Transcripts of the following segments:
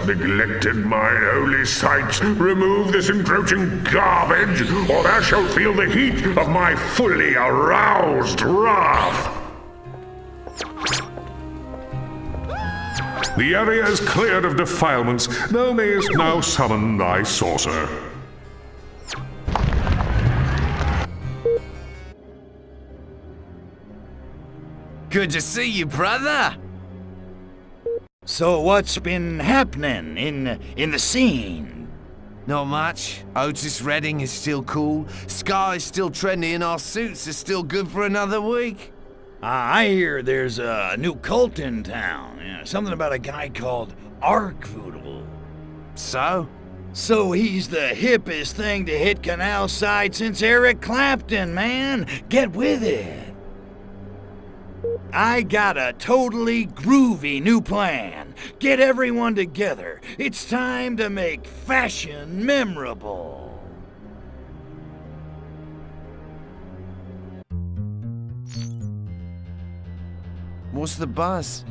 neglected my holy sites. Remove this encroaching garbage, or thou shalt feel the heat of my fully aroused wrath. The area is cleared of defilements. Thou mayest now summon thy saucer. Good to see you, brother. So what's been happening in the scene? Not much. Otis Redding is still cool. Sky's still trendy, and our suits are still good for another week. I hear there's a new cult in town. Something about a guy called Arkvoodle. So? So he's the hippest thing to hit Canal Side since Eric Clapton, man. Get with it. I got a totally groovy new plan. Get everyone together. It's time to make fashion memorable. What's the buzz?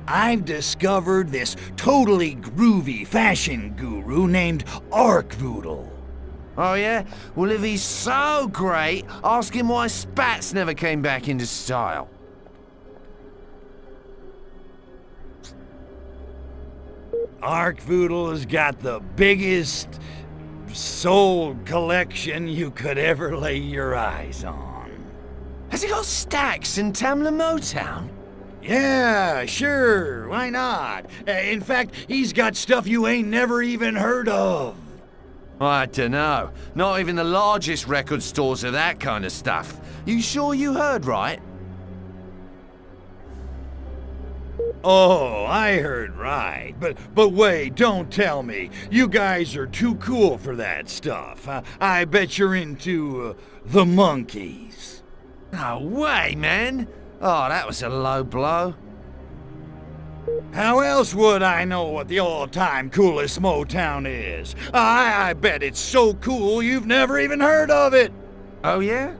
I've discovered this totally groovy fashion guru named Arkvoodle. Oh yeah? Well, if he's so great, ask him why spats never came back into style. Arkvoodle has got the biggest soul collection you could ever lay your eyes on. Has he got stacks in Tamla Motown? Yeah, sure, why not? In fact, he's got stuff you ain't never even heard of. I dunno. Not even the largest record stores are that kind of stuff. You sure you heard right? Oh, I heard right. But wait, don't tell me. You guys are too cool for that stuff. I bet you're into the monkeys. No way, man. Oh, that was a low blow. How else would I know what the all-time coolest Motown is? I bet it's so cool you've never even heard of it. Oh yeah?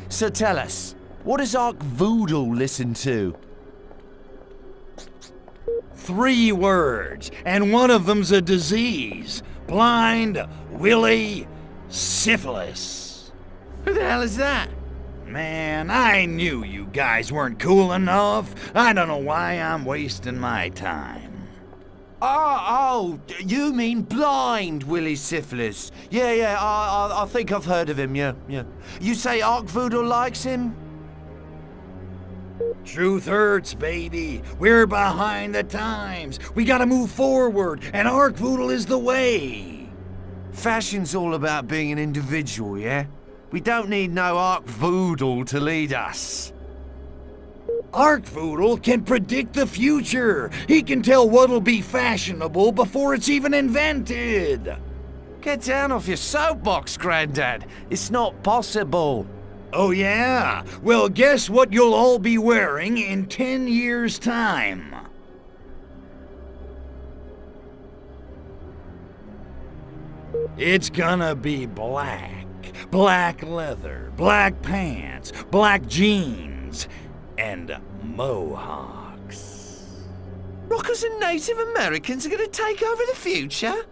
So tell us, what does Arkvoodle listen to? 3 words, and one of them's a disease. Blind Willie Syphilis. Who the hell is that? Man, I knew you guys weren't cool enough. I don't know why I'm wasting my time. Oh, you mean Blind Willie Syphilis. Yeah, I think I've heard of him, yeah. You say Arkvoodle likes him? Truth hurts, baby. We're behind the times. We gotta move forward, and Arkvoodle is the way. Fashion's all about being an individual, yeah? We don't need no Arkvoodle to lead us. Arkvoodle can predict the future. He can tell what'll be fashionable before it's even invented. Get down off your soapbox, Grandad. It's not possible. Oh yeah? Well, guess what you'll all be wearing in 10 years' time? It's gonna be black. Black leather, black pants, black jeans, and mohawks. Rockers and Native Americans are gonna take over the future?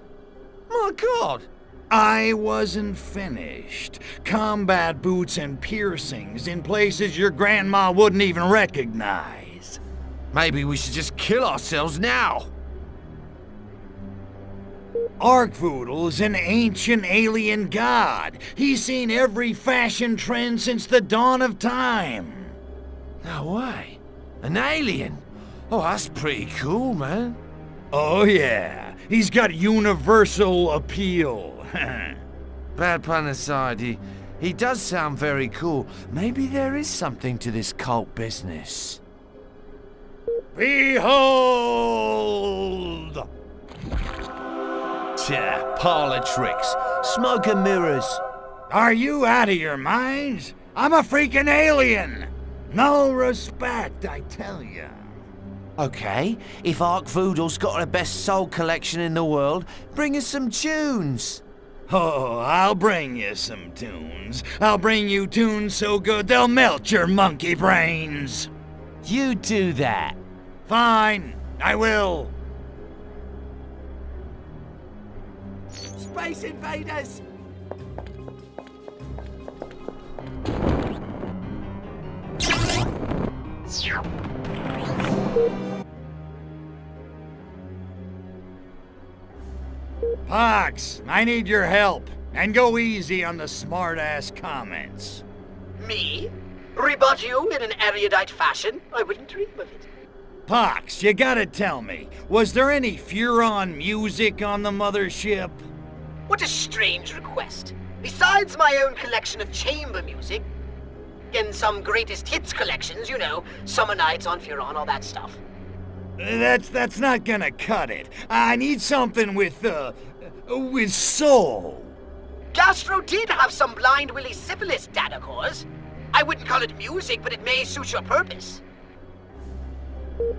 My God! I wasn't finished. Combat boots and piercings in places your grandma wouldn't even recognize. Maybe we should just kill ourselves now. Arkvoodle's an ancient alien god. He's seen every fashion trend since the dawn of time. No way. An alien? Oh, that's pretty cool, man. Oh yeah, he's got universal appeal. Bad pun aside, he does sound very cool. Maybe there is something to this cult business. Behold! Tja, parlor tricks, smoke and mirrors. Are you out of your minds? I'm a freaking alien! No respect, I tell ya. Okay, if Arkvoodle's got the best soul collection in the world, bring us some tunes. Oh, I'll bring you some tunes. I'll bring you tunes so good they'll melt your monkey brains. You do that. Fine, I will. Space Invaders! Pox, I need your help. And go easy on the smart-ass comments. Me? Rebut you in an erudite fashion? I wouldn't dream of it. Pox, you gotta tell me, was there any Furon music on the mothership? What a strange request. Besides my own collection of chamber music, and some greatest hits collections, you know, Summer Nights on Furon, all that stuff. That's not gonna cut it. I need something with soul. Gastro did have some Blind Willie Syphilis data cores. I wouldn't call it music, but it may suit your purpose.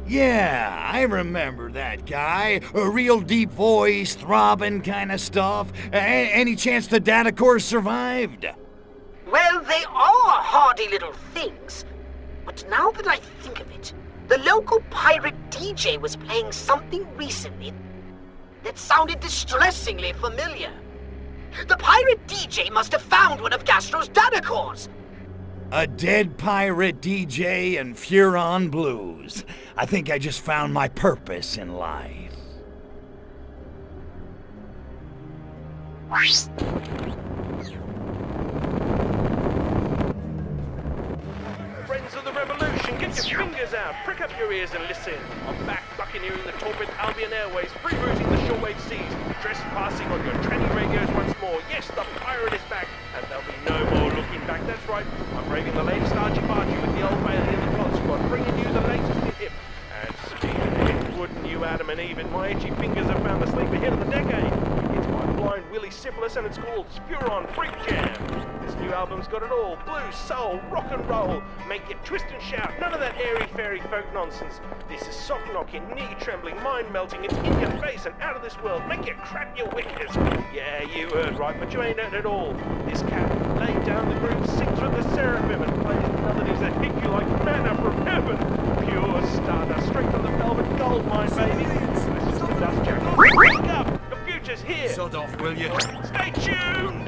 Yeah, I remember that guy. A real deep voice, throbbing kind of stuff. Any chance the data core survived? Well, they are hardy little things. But now that I think of it, the local pirate DJ was playing something recently that sounded distressingly familiar. The pirate DJ must have found one of Gastro's data cores. A dead pirate DJ and Furon blues. I think I just found my purpose in life. Friends of the Revolution, get your fingers out, prick up your ears and listen. I'm back buccaneering the torpid Albion Airways, rerouting the shortwave seas, trespassing on your tranny radios once more. Yes, the pirate is back, and there'll be no more looking back. That's right, I'm braving the latest argy-bargy with the old Bailey and the Plot Squad, bringing you the latest in hip. And speaking of hip, wouldn't you, Adam and Eve, my itchy fingers have found the sleeper hit of the decade. It's by Blind Willie Syphilis, and it's called Spuron Freak Jam. This new album's got it all. Blues, soul, rock and roll. Make you twist and shout. None of that airy-fairy folk nonsense. This is sock-knocking, knee-trembling, mind-melting. It's in your face and out of this world. Make you crap your wickers. Yeah, you heard right, but you ain't heard at all. This cat laid down the groove, sings with the seraphim, and plays melodies that hit you like manna from heaven. Pure stardust, straight from the velvet gold mine, baby. That's just the dust jacket. Wake up! The future's here! Sod off, will you? Stay tuned!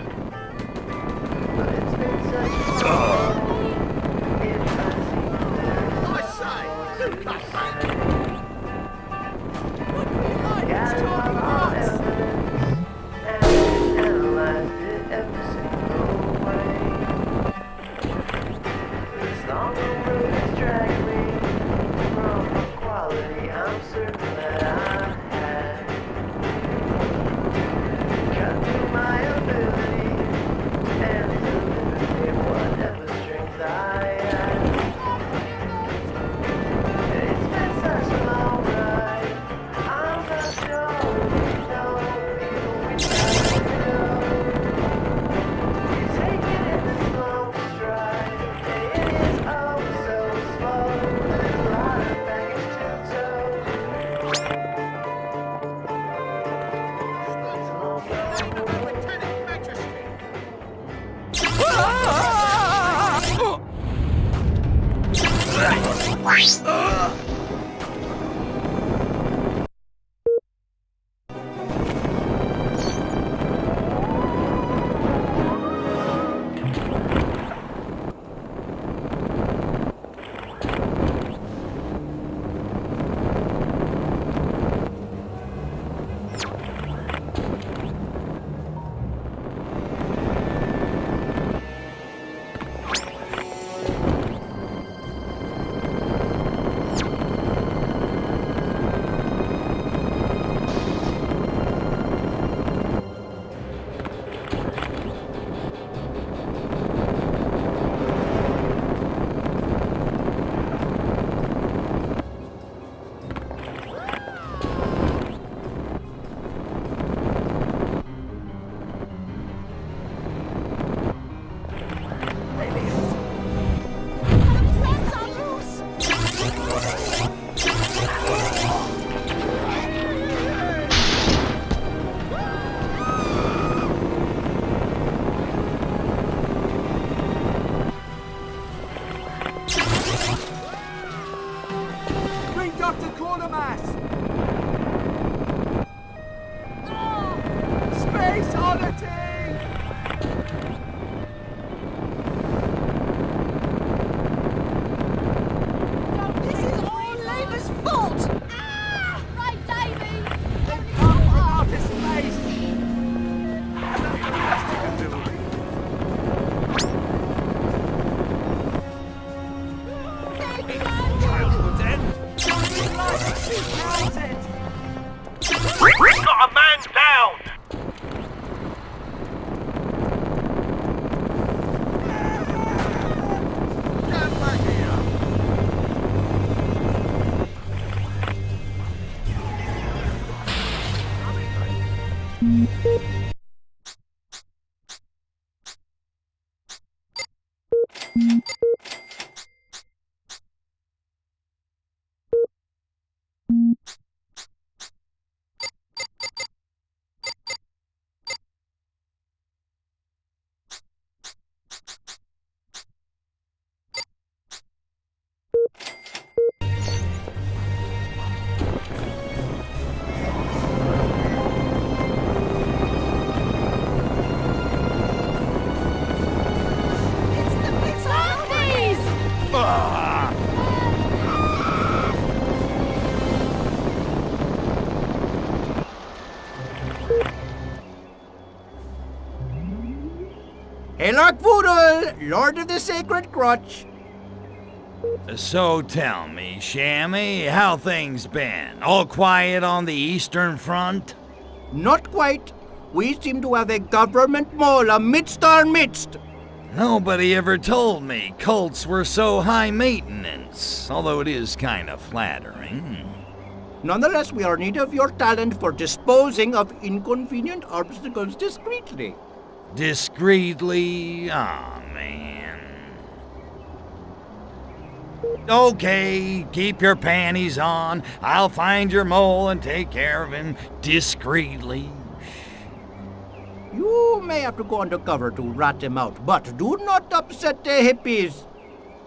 Quatermass! Space Oddity! This is all Labour's fault! Ah! Right, Davy! They've come from outer space! Nothing else they can do. Childhood's end. We've got a man down! Get back here! It's monkeys! Helok Voodoo, Lord of the Sacred Crotch. So tell me, Shammy, how things been? All quiet on the Eastern Front? Not quite. We seem to have a government mole amidst our midst. Nobody ever told me cults were so high maintenance, although it is kind of flattering. Nonetheless, we are in need of your talent for disposing of inconvenient obstacles discreetly. Discreetly? Aw, man. Okay, keep your panties on. I'll find your mole and take care of him discreetly. You may have to go undercover to rat him out, but do not upset the hippies.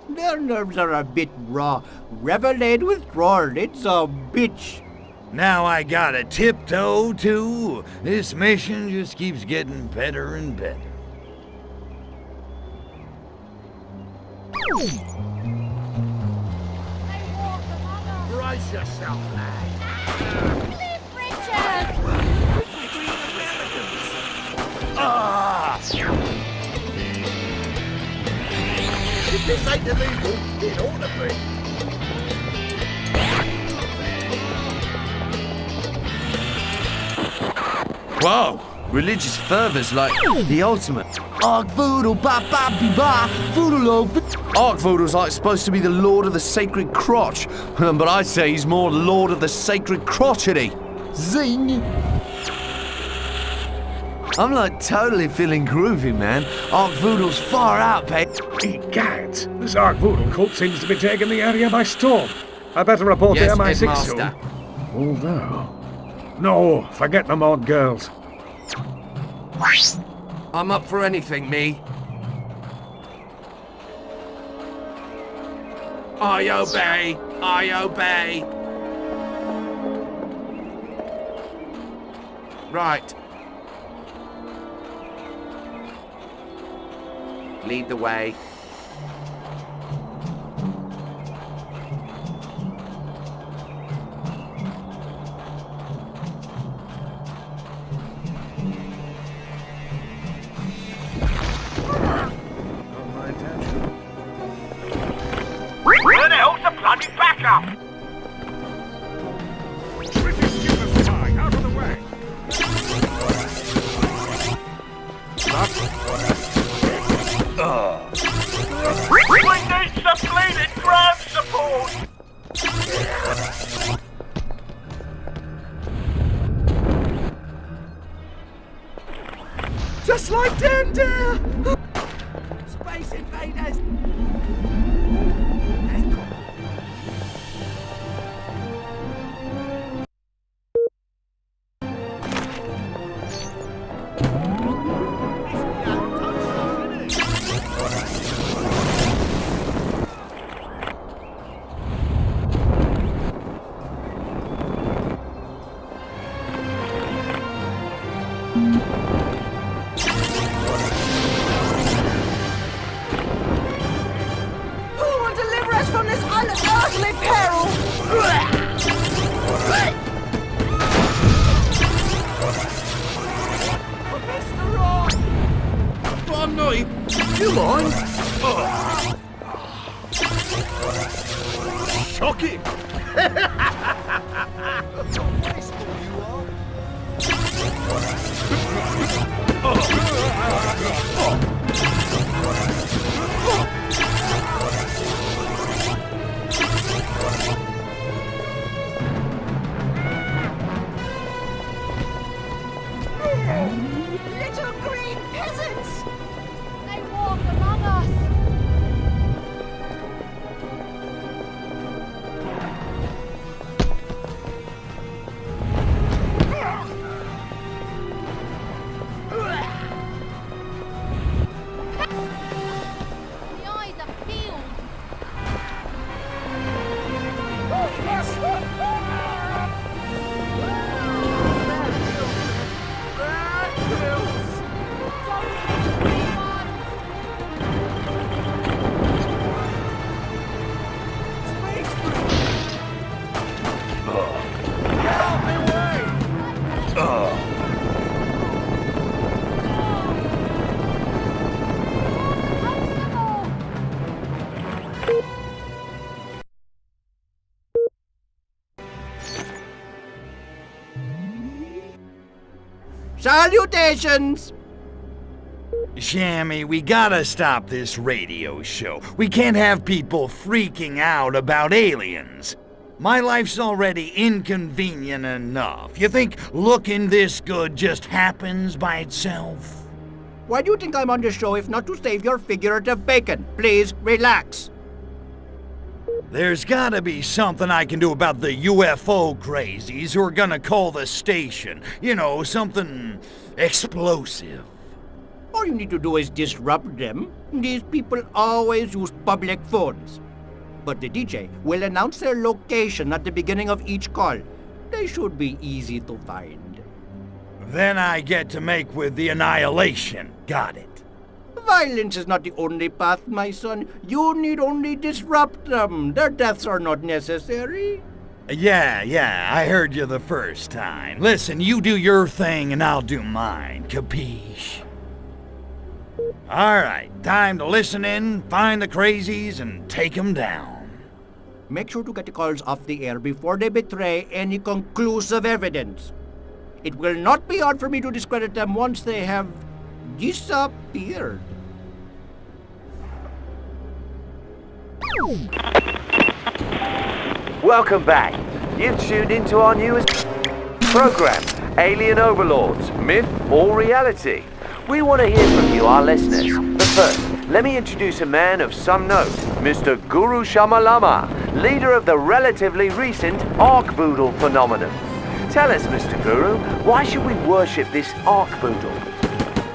Their nerves are a bit raw. Revelade withdrawal, it's a bitch. Now I gotta tiptoe, too. This mission just keeps getting better and better. Brace yourself, lad. Live, Richard! If this ain't illegal, it ought to be. Whoa! Religious fervor's like the ultimate. Ark Voodoo, ba ba bi ba, Voodoo Lord. Ark Voodoo's like supposed to be the Lord of the Sacred Crotch, but I'd say he's more Lord of the Sacred Crotchety. Zing! I'm like totally feeling groovy, man. Ark Voodoo's far out, babe. Egad, this Ark Voodoo cult seems to be taking the area by storm. I better report to MI6 soon. Although... No, forget the mod girls. I'm up for anything, me. I obey. I obey. Right. Lead the way. Where the hell's the bloody backup? British super spy, out of the way. We need some bleeding ground support! Just like Dan Dare! Space invaders! Who will deliver us from this unearthly peril? Mr. Rock! I'm not even... You mind? Shocking! Little green peasants! They walk among us! The eyes are peeled! Salutations! Shammy, we gotta stop this radio show. We can't have people freaking out about aliens. My life's already inconvenient enough. You think looking this good just happens by itself? Why do you think I'm on the show if not to save your figurative bacon? Please, relax. There's gotta be something I can do about the UFO crazies who are gonna call the station. You know, something explosive. All you need to do is disrupt them. These people always use public phones. But the DJ will announce their location at the beginning of each call. They should be easy to find. Then I get to make with the Annihilation. Got it. Violence is not the only path, my son. You need only disrupt them. Their deaths are not necessary. Yeah, I heard you the first time. Listen, you do your thing and I'll do mine. Capiche? Alright, time to listen in, find the crazies, and take them down. Make sure to get the calls off the air before they betray any conclusive evidence. It will not be hard for me to discredit them once they have disappeared. Welcome back. You've tuned into our newest program, Alien Overlords, Myth or Reality. We want to hear from you, our listeners. But first, let me introduce a man of some note, Mr. Guru Shamalama, leader of the relatively recent Ark-Boodle phenomenon. Tell us, Mr. Guru, why should we worship this Ark-Boodle?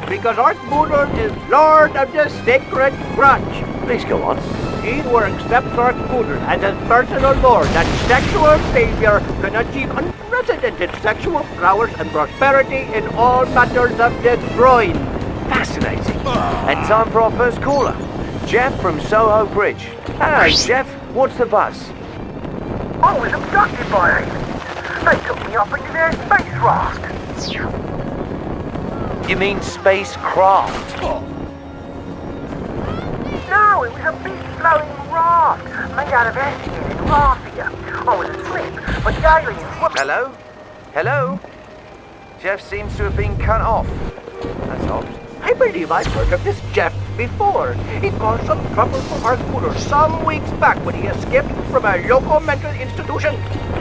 Because Ark-Boodle is Lord of the Sacred Crotch. Please go on. He who accepts Ark-Boodle as his personal lord and sexual savior can achieve unprecedented sexual prowess and prosperity in all matters of the groin. Fascinating. And time for our first caller, Jeff from Soho Bridge. Hello, Jeff. What's the buzz? I was abducted by aliens. They took me up into their space raft. You mean spacecraft? No, it was a big flowing raft made out of hessian and raffia. I was asleep, but the aliens were... Hello? Hello? Jeff seems to have been cut off. That's odd. I believe I've heard of this Jeff before. He caused some trouble for Ark-Boodle some weeks back when he escaped from a local mental institution.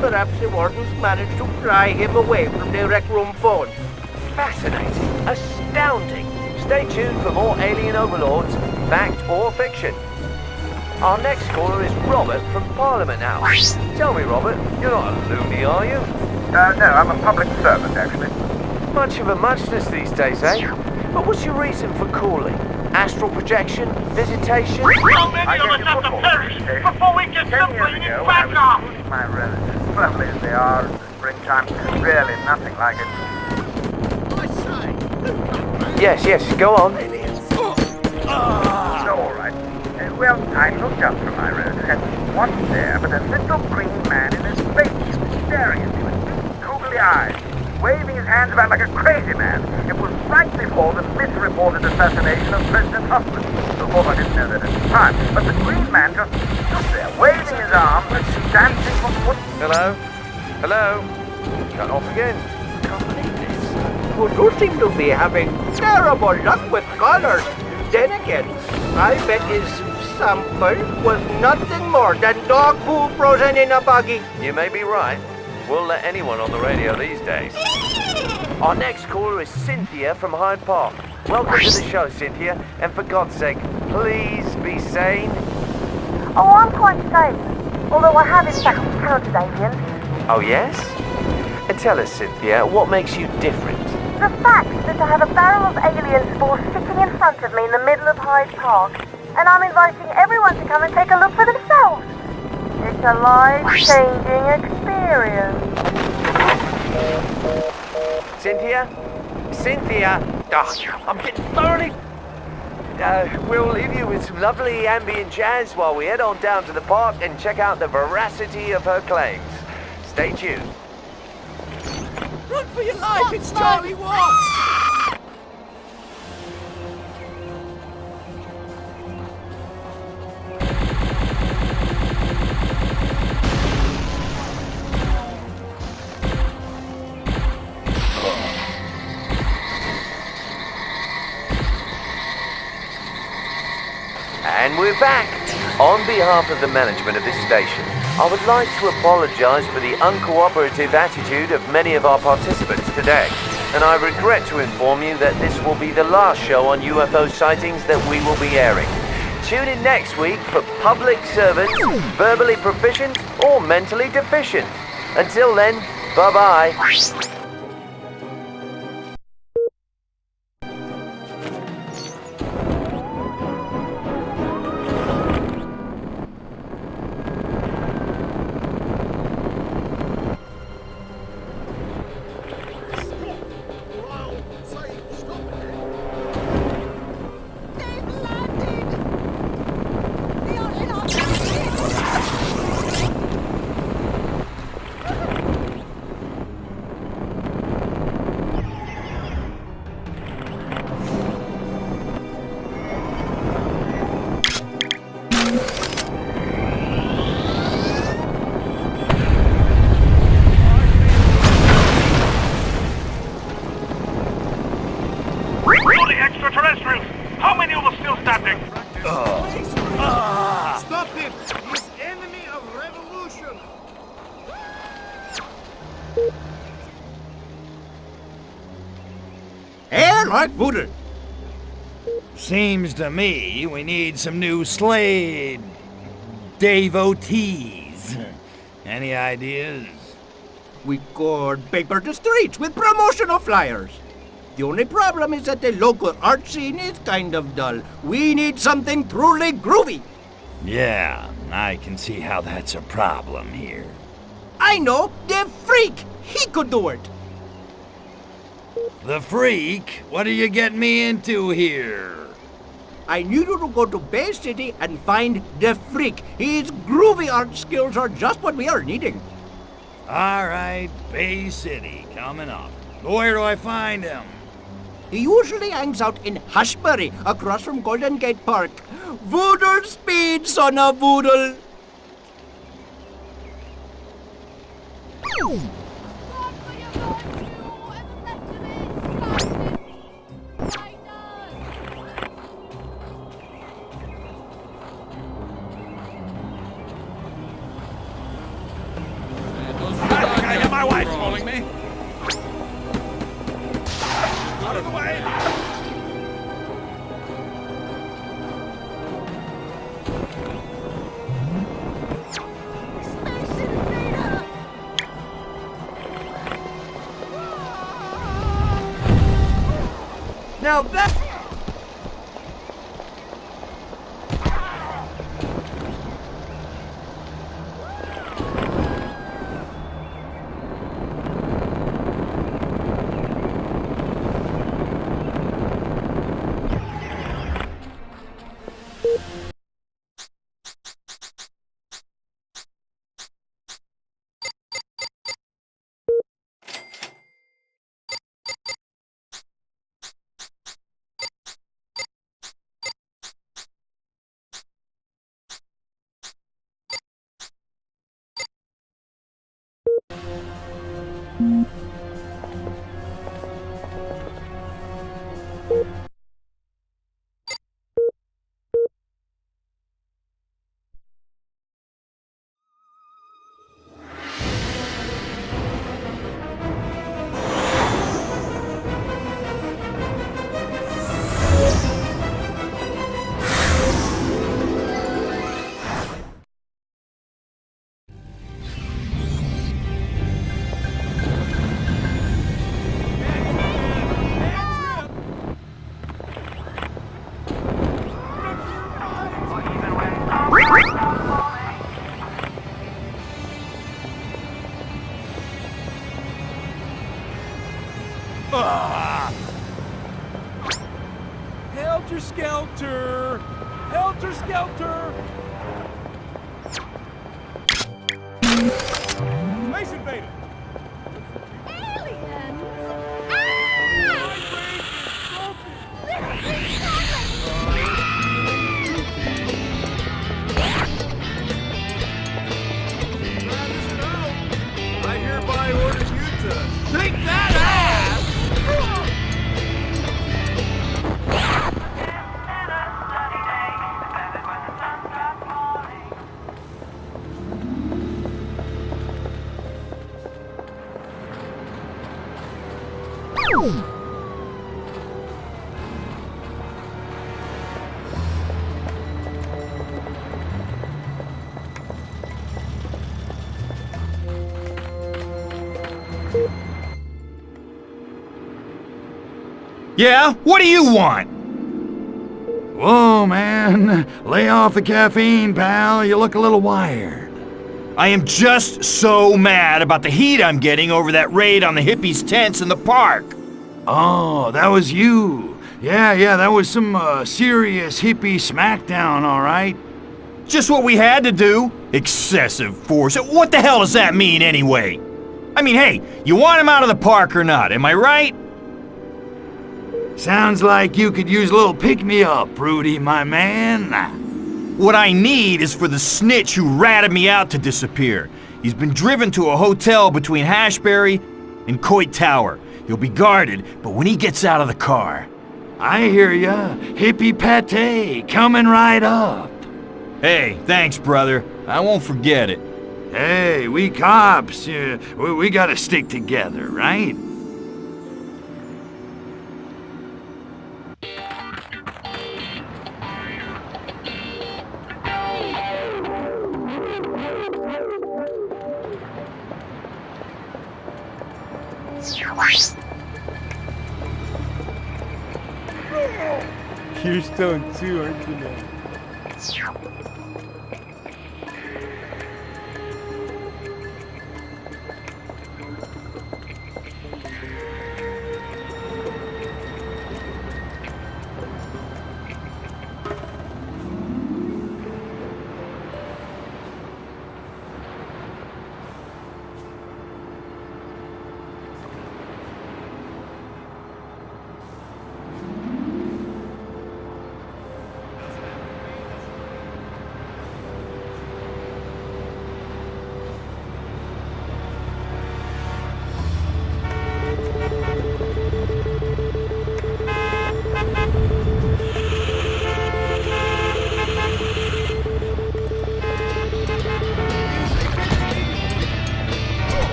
Perhaps the wardens managed to pry him away from the rec room phone. Fascinating. Astounding. Stay tuned for more Alien Overlords, fact or fiction. Our next caller is Robert from Parliament House. Tell me, Robert, you're not a loony, are you? No, I'm a public servant, actually. Much of a muchness these days, eh? But what's your reason for calling? Astral projection? Visitation? How many of us have to perish before we get something back off? My relatives, lovely as they are in the springtime, really nothing like it. I say, Yes, go on. All right. Well, I looked up from my road and wasn't there but a little green man in a spacesuit staring at me with big googly eyes, waving his hands about like a crazy man. It was right before the misreported assassination of President Huffman. Of course, I didn't know that at the time, but the green man just stood there, waving his arms and dancing from foot. Hello? Cut off again. Can't believe this. Well, you seem to be having terrible luck with colors. Then again, I bet his sample was nothing more than dog poo frozen in a buggy. You may be right. We'll let anyone on the radio these days. Our next caller is Cynthia from Hyde Park. Welcome to the show, Cynthia. And for God's sake, please be sane. Oh, I'm quite safe. Although I have in fact encountered aliens. Oh, yes? And tell us, Cynthia, what makes you different? The fact that I have a barrel of alien spores sitting in front of me in the middle of Hyde Park, and I'm inviting everyone to come and take a look for themselves. It's a life-changing experience. Cynthia? Oh, I'm getting thoroughly... we'll leave you with some lovely ambient jazz while we head on down to the park and check out the veracity of her claims. Stay tuned. Run for your life, it's Charlie Watts! And we're back. On behalf of the management of this station, I would like to apologize for the uncooperative attitude of many of our participants today. And I regret to inform you that this will be the last show on UFO sightings that we will be airing. Tune in next week for public servants, verbally proficient or mentally deficient. Until then, bye-bye. Extraterrestrials! How many of us still standing? Stop him! He's enemy of revolution! Hey, Lord Voodoo. Seems to me we need some new Slade devotees. Any ideas? We could paper the streets with promotional flyers. The only problem is that the local art scene is kind of dull. We need something truly groovy. Yeah, I can see how that's a problem here. I know, the Freak. He could do it. The Freak? What are you getting me into here? I need you to go to Bay City and find the Freak. His groovy art skills are just what we are needing. All right, Bay City, coming up. Where do I find him? He usually hangs out in Hushbury, across from Golden Gate Park. Voodoo speed, son of Voodoo. My wife's calling me. Out of the way! Now that... Helter Skelter! Helter Skelter! Space Invader! Aliens! I hereby order you to take that ass! Yeah? What do you want? Whoa, man. Lay off the caffeine, pal. You look a little wired. I am just so mad about the heat I'm getting over that raid on the hippies' tents in the park. Oh, that was you. Yeah, that was some serious hippie smackdown, all right. Just what we had to do. Excessive force. What the hell does that mean, anyway? I mean, hey, you want him out of the park or not, am I right? Sounds like you could use a little pick-me-up, Rudy, my man. What I need is for the snitch who ratted me out to disappear. He's been driven to a hotel between Hashberry and Coit Tower. He'll be guarded, but when he gets out of the car... I hear ya. Hippie pate, coming right up. Hey, thanks, brother. I won't forget it. Hey, we cops, we gotta stick together, right? You're stoned too, aren't you now?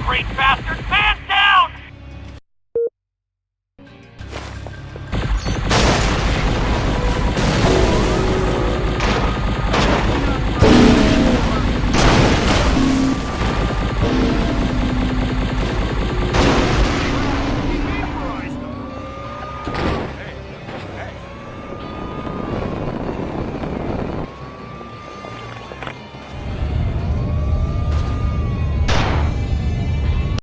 Great bastard, man!